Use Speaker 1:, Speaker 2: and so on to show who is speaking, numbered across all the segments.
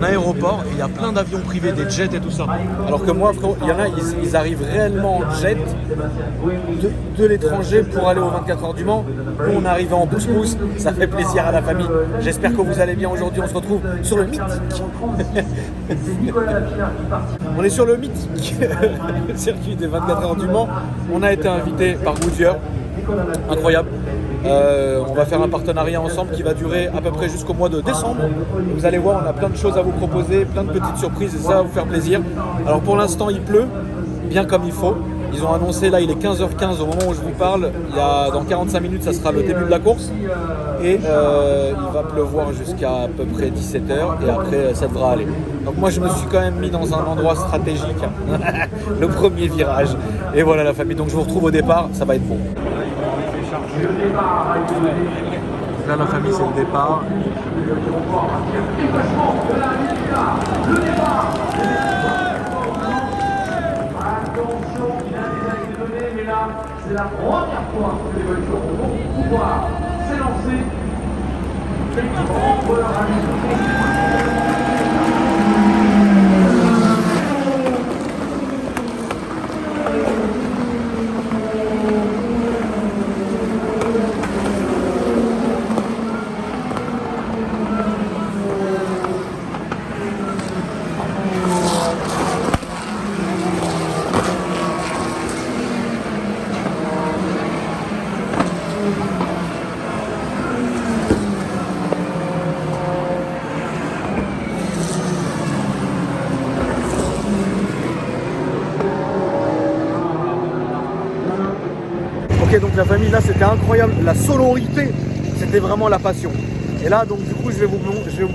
Speaker 1: aéroport et il y a plein d'avions privés, des jets et tout ça. Alors que moi, frérot, il y en a, ils arrivent réellement en jet de l'étranger pour aller aux 24 heures du Mans. Nous, on est arrivé en pouce-pouce, ça fait plaisir à la famille. J'espère que vous allez bien aujourd'hui. On se retrouve sur le mythique. On est sur le mythique circuit des 24 heures du Mans. On a été invité par Goodyear. Incroyable. On va faire un partenariat ensemble qui va durer à peu près jusqu'au mois de décembre. Vous allez voir, on a plein de choses à vous proposer, plein de petites surprises et ça va vous faire plaisir. Alors pour l'instant, il pleut, bien comme il faut. Ils ont annoncé, là il est 15h15 au moment où je vous parle, dans 45 minutes ça sera le début de la course et il va pleuvoir jusqu'à à peu près 17h et après ça devra aller. Donc moi je me suis quand même mis dans un endroit stratégique, le premier virage, et voilà la famille, donc je vous retrouve au départ, ça va être bon. Là la famille c'est le départ.
Speaker 2: C'est la première fois que les voitures vont pouvoir s'élancer.
Speaker 1: Ok, donc la famille là c'était incroyable, la sonorité c'était vraiment la passion. Et là donc du coup je vais vous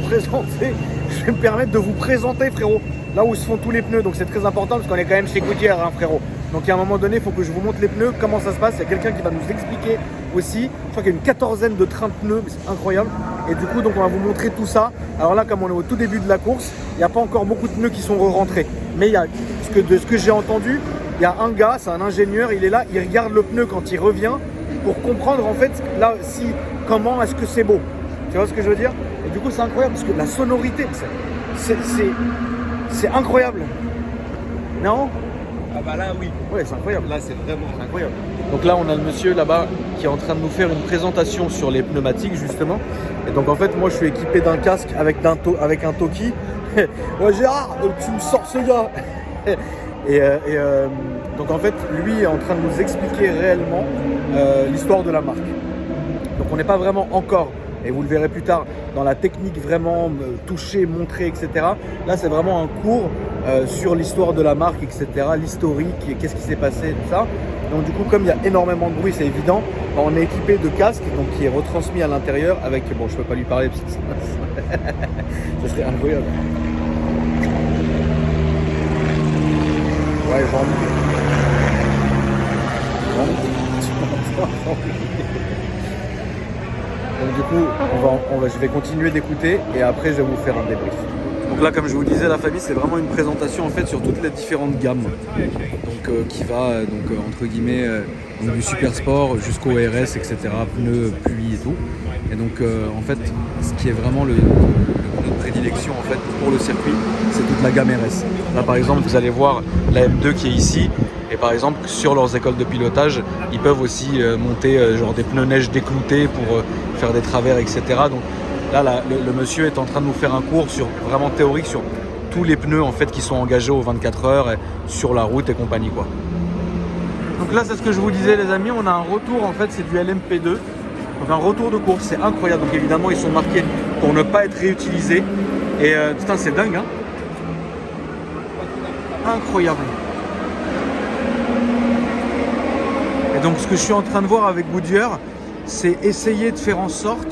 Speaker 1: présenter, je vais me permettre de vous présenter frérot, là où se font tous les pneus, donc c'est très important parce qu'on est quand même chez Goodyear hein, frérot. Donc à un moment donné il faut que je vous montre les pneus, comment ça se passe, il y a quelqu'un qui va nous expliquer aussi, je crois qu'il y a une quatorzaine de trains de pneus, c'est incroyable. Et du coup donc on va vous montrer tout ça. Alors là comme on est au tout début de la course, il n'y a pas encore beaucoup de pneus qui sont re-rentrés, mais il y a, de ce que j'ai entendu, il y a un gars, c'est un ingénieur, il est là, il regarde le pneu quand il revient pour comprendre en fait là comment est-ce que c'est beau. Tu vois ce que je veux dire? Et du coup c'est incroyable parce que la sonorité, c'est incroyable. Non?
Speaker 3: Ah bah là oui.
Speaker 1: Ouais, c'est incroyable.
Speaker 3: Là c'est vraiment
Speaker 1: incroyable. Donc là on a le monsieur là-bas qui est en train de nous faire une présentation sur les pneumatiques justement. Et donc en fait moi je suis équipé d'un casque avec un Toki. Ouais Gérard, tu me sors ce gars. Donc en fait lui est en train de nous expliquer réellement l'histoire de la marque. Donc on n'est pas vraiment encore, et vous le verrez plus tard, dans la technique vraiment toucher, montrer, etc. Là c'est vraiment un cours sur l'histoire de la marque, etc. L'historique, et qu'est-ce qui s'est passé, tout ça. Donc du coup comme il y a énormément de bruit, c'est évident, on est équipé de casques donc, qui est retransmis à l'intérieur avec, bon je peux pas lui parler parce que ça serait incroyable. Ouais, j'en Donc du coup, je vais continuer d'écouter et après je vais vous faire un débrief. Donc là, comme je vous disais, la famille, c'est vraiment une présentation en fait sur toutes les différentes gammes. Donc qui va entre guillemets du super sport jusqu'au RS, etc. Pneus, pluie et tout. Et donc en fait, ce qui est vraiment le pneu de prédilection en fait pour le circuit, c'est toute la gamme RS. Là par exemple, vous allez voir la M2 qui est ici. Et par exemple, sur leurs écoles de pilotage, ils peuvent aussi monter genre des pneus neige décloutés pour faire des travers, etc. Donc là, le monsieur est en train de nous faire un cours vraiment théorique sur tous les pneus en fait qui sont engagés aux 24 heures sur la route et compagnie quoi. Donc là, c'est ce que je vous disais les amis, on a un retour en fait, c'est du LMP2. Donc un retour de course, c'est incroyable. Donc évidemment, ils sont marqués pour ne pas être réutilisés. Et putain, c'est dingue hein. Incroyable. Et donc ce que je suis en train de voir avec Goodyear, c'est essayer de faire en sorte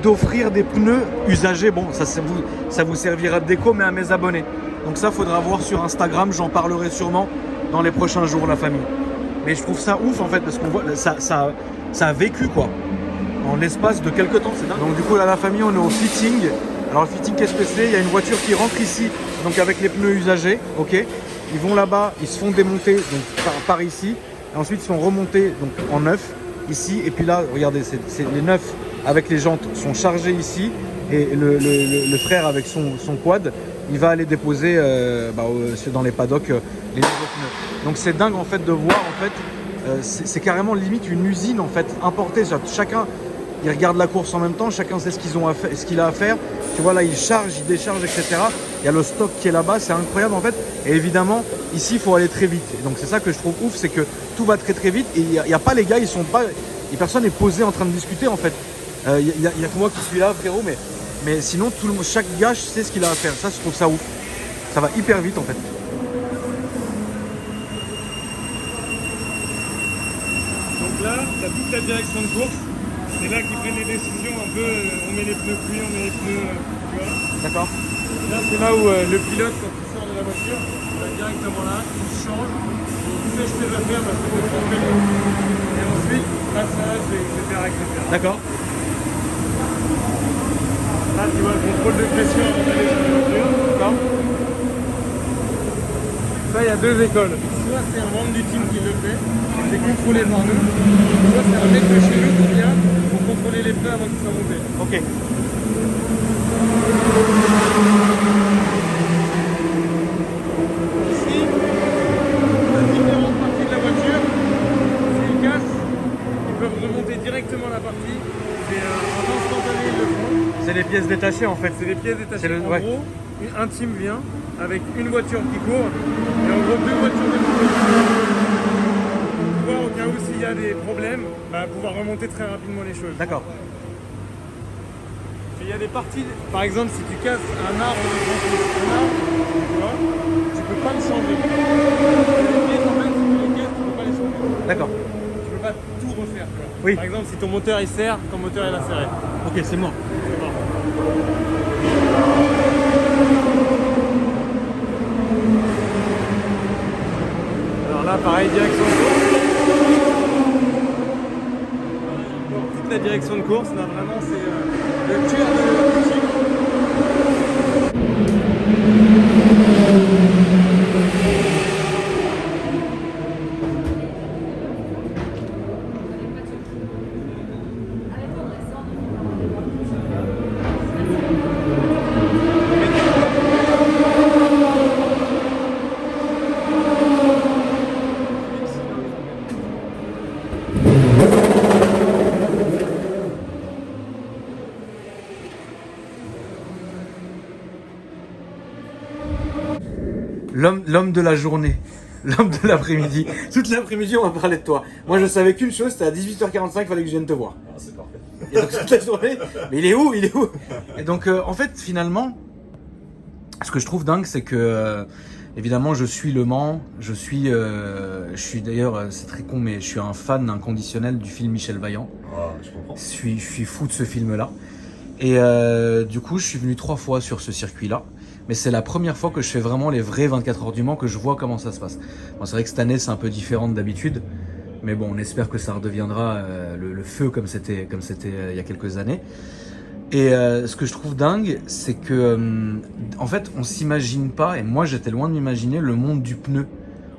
Speaker 1: d'offrir des pneus usagés. Bon, ça vous servira de déco, mais à mes abonnés. Donc ça, faudra voir sur Instagram, j'en parlerai sûrement dans les prochains jours, la famille. Mais je trouve ça ouf en fait, parce qu'on voit, ça a vécu quoi, en l'espace de quelques temps, c'est dingue. Donc du coup là, la famille, on est au fitting. Alors le fitting, qu'est-ce que c'est? Il y a une voiture qui rentre ici, donc avec les pneus usagés, ok. Ils vont là-bas, ils se font démonter donc par ici. Et ensuite, ils sont remontés donc, en neuf ici. Et puis là, regardez, c'est les neufs avec les jantes sont chargés ici. Et le frère avec son quad, il va aller déposer dans les paddocks les nouveaux pneus. Donc c'est dingue en fait de voir en fait, c'est carrément limite une usine en fait importée. Chacun il regarde la course en même temps, chacun sait ce qu'il a à faire. Tu vois là, il charge, il décharge, etc. Il y a le stock qui est là-bas, c'est incroyable en fait. Et évidemment, ici, il faut aller très vite. Et donc c'est ça que je trouve ouf, c'est que tout va très très vite. Et il n'y a pas les gars, personne n'est posé en train de discuter en fait. Il y a que moi qui suis là, frérot, mais sinon, chaque gars sait ce qu'il a à faire. Ça, je trouve ça ouf. Ça va hyper vite en fait.
Speaker 3: Donc là, tu as toute la direction de course. C'est là qu'ils prennent les décisions un peu, on met les pneus pluie, on met les pneus, tu vois.
Speaker 1: D'accord.
Speaker 3: Là, c'est là où le pilote, quand il sort de la voiture, il va directement là, il change, il sèche ses affaires parce que c'est trop vélo. Et ensuite, passage, etc.
Speaker 1: D'accord.
Speaker 3: Là, tu vois le contrôle de pression avant d'aller sur la voiture. D'accord. Ça, il y a deux écoles. Soit c'est un membre du team qui le fait, c'est contrôlé par nous. Soit c'est un mec de chez nous qui vient pour contrôler les pneus avant qu'ils soient montés.
Speaker 1: Ok.
Speaker 3: Ici, différentes parties de la voiture, s'ils cassent, ils peuvent remonter directement la partie. C'est un instantané, ils le font.
Speaker 1: C'est les pièces détachées en fait.
Speaker 3: C'est des pièces détachées. En
Speaker 1: ouais.
Speaker 3: gros, un team vient avec une voiture qui court et en gros deux voitures de pouvoir, au cas où s'il y a des problèmes, pouvoir remonter très rapidement les choses.
Speaker 1: D'accord.
Speaker 3: Et il y a des parties, par exemple si tu casses un arbre, tu vois, tu peux pas le changer. Les pièces en fait, si tu les casses, tu peux pas les changer.
Speaker 1: D'accord.
Speaker 3: Tu peux pas tout refaire. Quoi.
Speaker 1: Oui.
Speaker 3: Par exemple si ton moteur il serre, ton moteur il a serré.
Speaker 1: Ok, c'est mort.
Speaker 3: C'est mort. Alors là, pareil, direction de course. Toute la direction de course, là vraiment c'est le cœur de l'outil.
Speaker 1: L'homme de la journée, l'homme de l'après-midi. Toute l'après-midi, on va parler de toi. Moi, je savais qu'une chose, c'était à 18h45, il fallait que je vienne te voir.
Speaker 4: Ah, c'est parfait.
Speaker 1: Et donc, toute la journée, mais il est où? Et donc, en fait, finalement, ce que je trouve dingue, c'est que, évidemment, je suis Le Mans, je suis d'ailleurs, c'est très con, mais je suis un fan inconditionnel du film Michel Vaillant.
Speaker 4: Ah, je comprends.
Speaker 1: Je suis fou de ce film-là. Et du coup, je suis venu 3 fois sur ce circuit-là. Mais c'est la première fois que je fais vraiment les vrais 24 heures du Mans, que je vois comment ça se passe. Bon, c'est vrai que cette année, c'est un peu différent d'habitude. Mais bon, on espère que ça redeviendra le feu comme c'était il y a quelques années. Et ce que je trouve dingue, c'est que, en fait, on s'imagine pas, et moi j'étais loin de m'imaginer, le monde du pneu.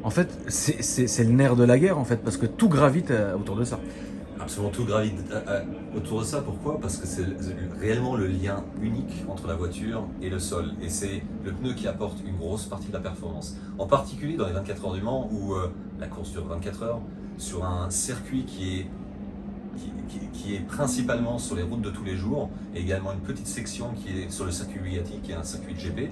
Speaker 1: En fait, c'est le nerf de la guerre, en fait, parce que tout gravite autour de ça.
Speaker 4: Absolument tout gravite autour de ça. Pourquoi? Parce que c'est réellement le lien unique entre la voiture et le sol. Et c'est le pneu qui apporte une grosse partie de la performance. En particulier dans les 24 heures du Mans, où la course dure 24 heures, sur un circuit qui est principalement sur les routes de tous les jours, et également une petite section qui est sur le circuit Bugatti, qui est un circuit de GP.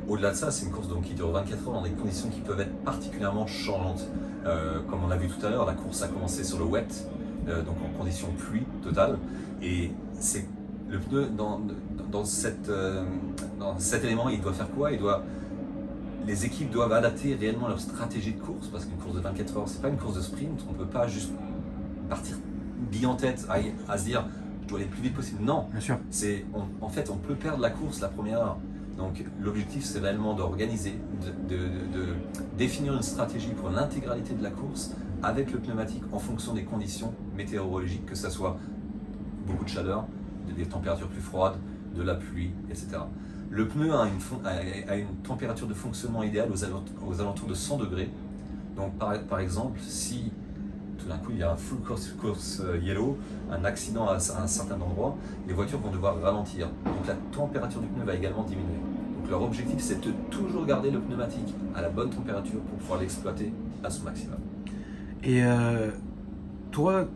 Speaker 4: Au-delà de ça, c'est une course donc qui dure 24 heures dans des conditions qui peuvent être particulièrement changeantes. Comme on a vu tout à l'heure, la course a commencé sur le wet, donc en condition pluie totale, et c'est le pneu dans cet élément, il doit faire quoi? Les équipes doivent adapter réellement leur stratégie de course, parce qu'une course de 24 heures, c'est pas une course de sprint. On peut pas juste partir bille en tête à se dire je dois aller le plus vite possible. Non,
Speaker 1: Bien sûr.
Speaker 4: En fait, on peut perdre la course la première heure. Donc l'objectif, c'est réellement d'organiser, de définir une stratégie pour l'intégralité de la course avec le pneumatique en fonction des conditions météorologiques, que ce soit beaucoup de chaleur, des températures plus froides, de la pluie, etc. Le pneu a une température de fonctionnement idéale aux alentours de 100 degrés. Donc par exemple, si tout d'un coup il y a un full course yellow, un accident à un certain endroit, les voitures vont devoir ralentir. Donc la température du pneu va également diminuer. Donc Donc leur objectif, c'est de toujours garder le pneumatique à la bonne température pour pouvoir l'exploiter à son maximum.
Speaker 1: Et toi,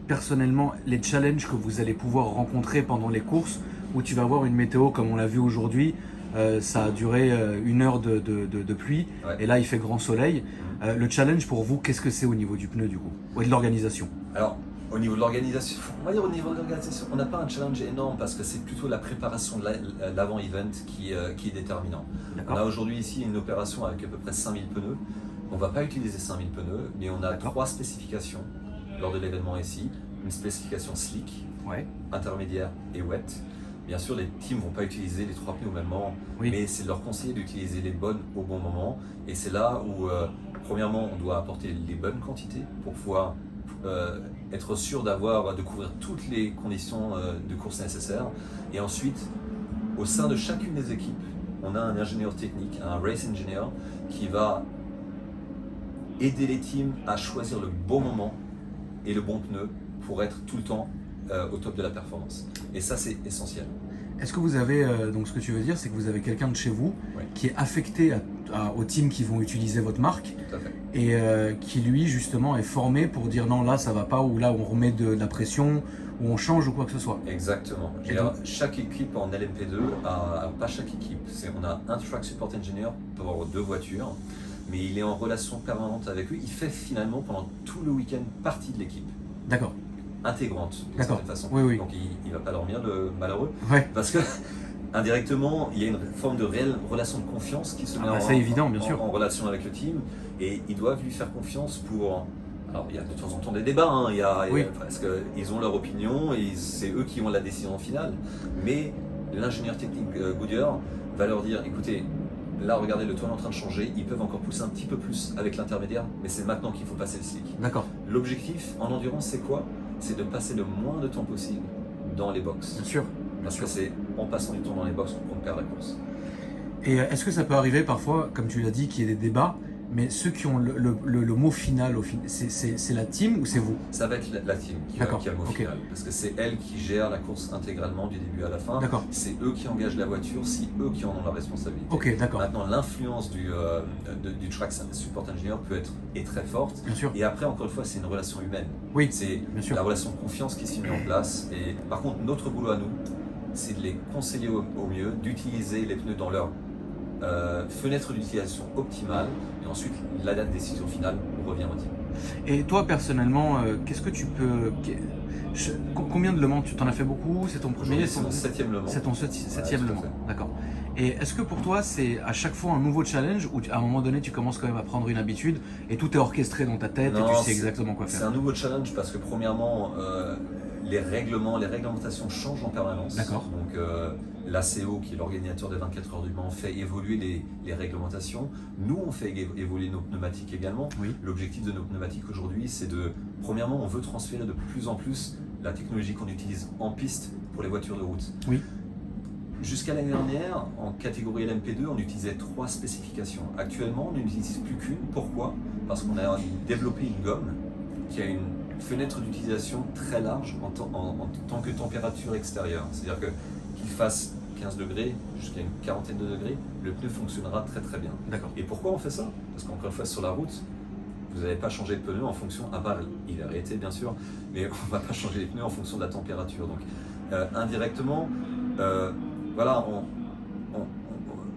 Speaker 1: personnellement, les challenges que vous allez pouvoir rencontrer pendant les courses, où tu vas avoir une météo comme on l'a vu aujourd'hui, ça a duré 1 heure de pluie,
Speaker 4: Ouais.
Speaker 1: et là il fait grand soleil. Le challenge pour vous, qu'est-ce que c'est au niveau du pneu du coup, et de l'organisation?
Speaker 4: Alors, au niveau de l'organisation, on va dire au niveau de l'organisation, on n'a pas un challenge énorme parce que c'est plutôt la préparation de l'avant-event qui est déterminant. On a
Speaker 1: D'accord.
Speaker 4: aujourd'hui ici une opération avec à peu près 5000 pneus. On ne va pas utiliser 5000 pneus, mais on a
Speaker 1: D'accord.
Speaker 4: 3 spécifications lors de l'événement ici. Une spécification slick,
Speaker 1: Ouais.
Speaker 4: intermédiaire et wet. Bien sûr, les teams ne vont pas utiliser les 3 pneus au même moment,
Speaker 1: Oui.
Speaker 4: mais c'est de leur conseiller d'utiliser les bonnes au bon moment. Et c'est là où, premièrement, on doit apporter les bonnes quantités pour pouvoir être sûr de couvrir toutes les conditions de course nécessaires. Et ensuite, au sein de chacune des équipes, on a un ingénieur technique, un race engineer, qui va aider les teams à choisir le bon moment et le bon pneu pour être tout le temps au top de la performance. Et ça, c'est essentiel.
Speaker 1: Est-ce que vous avez, donc ce que tu veux dire, c'est que vous avez quelqu'un de chez vous
Speaker 4: Oui.
Speaker 1: qui est affecté aux teams qui vont utiliser votre marque,
Speaker 4: Tout à fait.
Speaker 1: et qui lui justement est formé pour dire non, là ça va pas, ou là on remet de la pression, ou on change ou quoi que ce soit?
Speaker 4: Exactement.
Speaker 1: Et donc-
Speaker 4: Chaque équipe en LMP2 pas chaque équipe, on a un track support engineer pour 2 voitures, mais il est en relation permanente avec eux. Il fait finalement pendant tout le week-end partie de l'équipe,
Speaker 1: D'accord.
Speaker 4: intégrante d'une
Speaker 1: D'accord.
Speaker 4: certaine façon.
Speaker 1: Oui, oui.
Speaker 4: Donc il va pas dormir, le malheureux,
Speaker 1: Ouais.
Speaker 4: parce que indirectement, il y a une forme de réelle relation de confiance qui se met
Speaker 1: bah, c'est évident, bien sûr.
Speaker 4: en relation avec le team, et ils doivent lui faire confiance pour... Alors, il y a de temps en temps des débats, hein,
Speaker 1: Oui.
Speaker 4: parce qu'ils ont leur opinion et c'est eux qui ont la décision finale. Mais l'ingénieur technique Goodyear va leur dire, écoutez, là regardez, le toit est en train de changer, ils peuvent encore pousser un petit peu plus avec l'intermédiaire, mais c'est maintenant qu'il faut passer le slick.
Speaker 1: D'accord.
Speaker 4: L'objectif en endurance, c'est quoi? C'est de passer le moins de temps possible dans les box.
Speaker 1: Bien sûr.
Speaker 4: Parce que c'est en passant du temps dans les box qu'on perd la course.
Speaker 1: Et est-ce que ça peut arriver parfois, comme tu l'as dit, qu'il y ait des débats, mais ceux qui ont le mot final, c'est la team ou c'est vous?
Speaker 4: Ça va être la team qui a le mot
Speaker 1: Ok.
Speaker 4: final, parce que c'est elle qui gère la course intégralement du début à la fin.
Speaker 1: D'accord.
Speaker 4: C'est eux qui engagent la voiture, c'est eux qui en ont la responsabilité.
Speaker 1: Ok, d'accord.
Speaker 4: Maintenant, l'influence du track support engineer est très forte.
Speaker 1: Bien sûr.
Speaker 4: Et après, encore une fois, c'est une relation humaine.
Speaker 1: Oui,
Speaker 4: C'est
Speaker 1: bien sûr.
Speaker 4: la relation de confiance qui s'y met en place. Et par contre, notre boulot à nous, c'est de les conseiller au mieux, d'utiliser les pneus dans leur fenêtre d'utilisation optimale. Et ensuite, la date de décision finale revient au team.
Speaker 1: Et toi personnellement, qu'est-ce que tu peux... Combien de Le Mans? Tu t'en as fait beaucoup? C'est ton premier?
Speaker 4: Aujourd'hui, c'est mon 7e Le Mans.
Speaker 1: C'est ton septième
Speaker 4: tout à
Speaker 1: Le Mans,
Speaker 4: fait.
Speaker 1: d'accord. Et est-ce que pour toi c'est à chaque fois un nouveau challenge, ou à un moment donné tu commences quand même à prendre une habitude et tout est orchestré dans ta tête
Speaker 4: Non,
Speaker 1: et tu sais
Speaker 4: c'est-
Speaker 1: exactement quoi
Speaker 4: C'est
Speaker 1: faire?
Speaker 4: un nouveau challenge parce que premièrement, les réglementations changent en permanence.
Speaker 1: D'accord.
Speaker 4: Donc l'ACO, qui est l'organisateur des 24 heures du Mans, fait évoluer les réglementations. Nous, on fait évoluer nos pneumatiques également.
Speaker 1: Oui.
Speaker 4: L'objectif de nos pneumatiques aujourd'hui, c'est premièrement, on veut transférer de plus en plus la technologie qu'on utilise en piste pour les voitures de route.
Speaker 1: Oui.
Speaker 4: Jusqu'à l'année dernière, en catégorie LMP2, on utilisait 3 spécifications. Actuellement, on n'utilise plus qu'une. Pourquoi? Parce qu'on a développé une gomme qui a une fenêtre d'utilisation très large en tant que température extérieure. C'est-à-dire qu'il fasse 15 degrés jusqu'à une quarantaine de degrés, le pneu fonctionnera très très bien.
Speaker 1: D'accord.
Speaker 4: Et pourquoi on fait ça? Parce qu'encore une fois, sur la route, vous n'allez pas changer de pneu en fonction, à part il est arrêté bien sûr, mais on ne va pas changer les pneus en fonction de la température. Donc indirectement, voilà,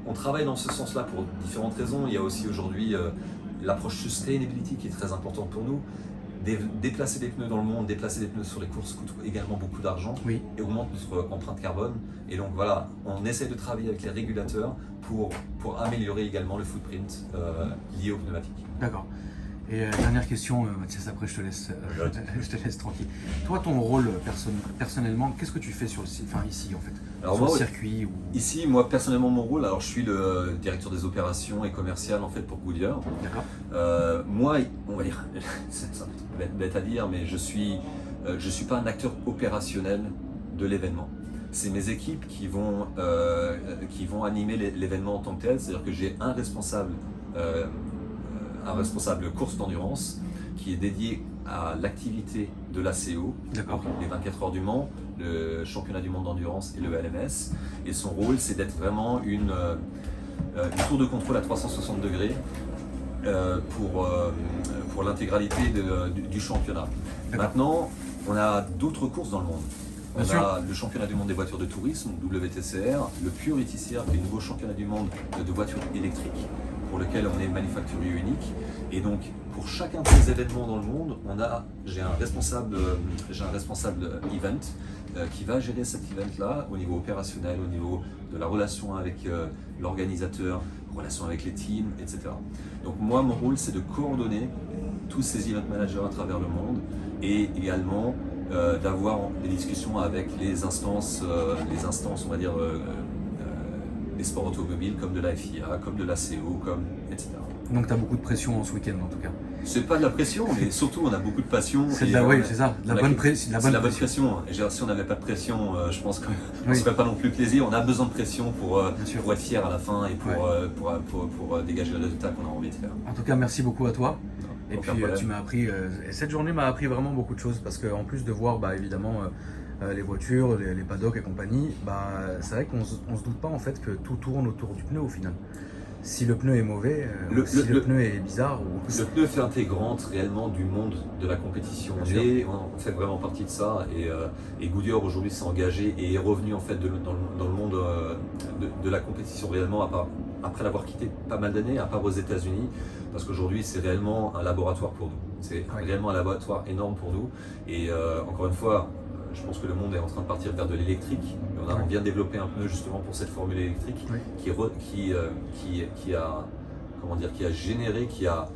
Speaker 4: on travaille dans ce sens-là pour différentes raisons. Il y a aussi aujourd'hui l'approche sustainability qui est très importante pour nous. Déplacer des pneus dans le monde, déplacer des pneus sur les courses coûte également beaucoup d'argent
Speaker 1: Oui.
Speaker 4: et augmente notre empreinte carbone. Et donc voilà, on essaie de travailler avec les régulateurs pour améliorer également le footprint lié aux pneumatiques.
Speaker 1: D'accord. Et dernière question, Mathias, après je te laisse, je te laisse tranquille. Toi, ton rôle personnellement, qu'est-ce que tu fais sur ici en fait?
Speaker 4: Alors
Speaker 1: sur
Speaker 4: moi,
Speaker 1: le circuit ou...
Speaker 4: Ici, moi personnellement, mon rôle, alors je suis le directeur des opérations et commerciales en fait pour Goodyear.
Speaker 1: D'accord.
Speaker 4: Moi, on va dire, c'est un peu bête à dire, mais je suis pas un acteur opérationnel de l'événement. C'est mes équipes qui vont animer l'événement en tant que tel, c'est-à-dire que j'ai un responsable course d'endurance qui est dédié à l'activité de l'ACO,
Speaker 1: D'accord.
Speaker 4: les 24 heures du Mans, le championnat du monde d'endurance et le LMS. Et son rôle, c'est d'être vraiment une tour de contrôle à 360 degrés pour l'intégralité du championnat. Maintenant, on a d'autres courses dans le monde. On a le championnat du monde des voitures de tourisme, WTCR, le Pure ETCR, qui est le nouveau championnat du monde de voitures électriques, pour lequel on est manufacturier unique. Et donc, pour chacun de ces événements dans le monde, j'ai un responsable event qui va gérer cet event-là au niveau opérationnel, au niveau de la relation avec l'organisateur, relation avec les teams, etc. Donc moi, mon rôle, c'est de coordonner tous ces event managers à travers le monde et également d'avoir des discussions avec les instances, on va dire, des sports automobiles comme de la FIA, comme de l'ACO, etc.
Speaker 1: Donc tu as beaucoup de pression en ce week-end en tout cas.
Speaker 4: C'est pas de la pression, mais surtout on a beaucoup de passion.
Speaker 1: C'est de la, oui, c'est ça, de la bonne pression.
Speaker 4: C'est de la bonne pression. Et si on n'avait pas de pression, je pense qu'on ne se ferait pas non plus plaisir. On a besoin de pression pour être fier à la fin et pour dégager le résultat qu'on a envie de faire.
Speaker 1: En tout cas, merci beaucoup à toi.
Speaker 4: Non,
Speaker 1: et puis tu m'as appris, cette journée m'a appris vraiment beaucoup de choses parce qu'en plus de voir évidemment les voitures, les paddocks et compagnie, c'est vrai qu'on se doute pas en fait que tout tourne autour du pneu au final. Si le pneu est mauvais, si le pneu est bizarre.
Speaker 4: Le pneu fait intégrante réellement du monde de la compétition. On fait vraiment partie de ça et Goodyear aujourd'hui s'est engagé et est revenu en fait dans le monde de la compétition réellement après l'avoir quitté pas mal d'années, à part aux États-Unis, parce qu'aujourd'hui c'est réellement un laboratoire pour nous. C'est réellement un laboratoire énorme pour nous et encore une fois, je pense que le monde est en train de partir vers de l'électrique. On vient de développer un pneu justement pour cette formule électrique qui a généré, qui a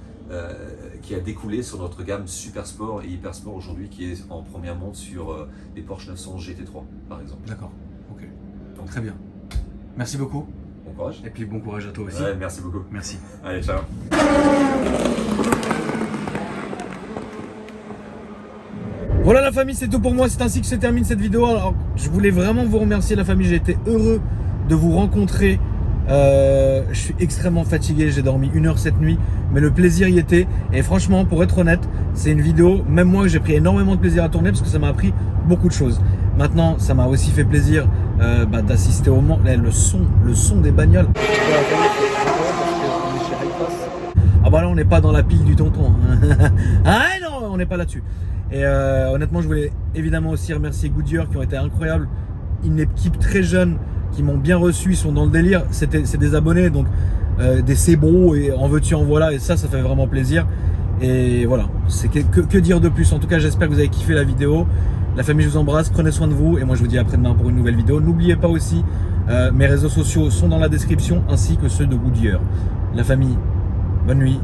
Speaker 4: découlé sur notre gamme Super Sport et Hyper Sport aujourd'hui, qui est en première monte sur les Porsche 911 GT3 par exemple.
Speaker 1: D'accord, ok. Donc, très bien. Merci beaucoup.
Speaker 4: Bon courage.
Speaker 1: Et puis bon courage à toi aussi.
Speaker 4: Ouais, merci beaucoup.
Speaker 1: Merci.
Speaker 4: Allez, ciao.
Speaker 1: Voilà la famille, c'est tout pour moi, c'est ainsi que se termine cette vidéo. Alors je voulais vraiment vous remercier la famille, j'ai été heureux de vous rencontrer. Je suis extrêmement fatigué, j'ai dormi 1 heure cette nuit, mais le plaisir y était. Et franchement, pour être honnête, c'est une vidéo, même moi j'ai pris énormément de plaisir à tourner parce que ça m'a appris beaucoup de choses. Maintenant, ça m'a aussi fait plaisir d'assister au Mans, le son des bagnoles. Ah bah là on n'est pas dans la pile du tonton. Ah non, on n'est pas là-dessus. Et honnêtement, je voulais évidemment aussi remercier Goodyear qui ont été incroyables. Une équipe très jeune qui m'ont bien reçu, ils sont dans le délire. C'est des abonnés, donc des cébros et en veux-tu en voilà. Et ça fait vraiment plaisir. Et voilà, c'est que dire de plus. En tout cas, j'espère que vous avez kiffé la vidéo. La famille, je vous embrasse, prenez soin de vous. Et moi, je vous dis à après-demain pour une nouvelle vidéo. N'oubliez pas aussi, mes réseaux sociaux sont dans la description ainsi que ceux de Goodyear. La famille, bonne nuit.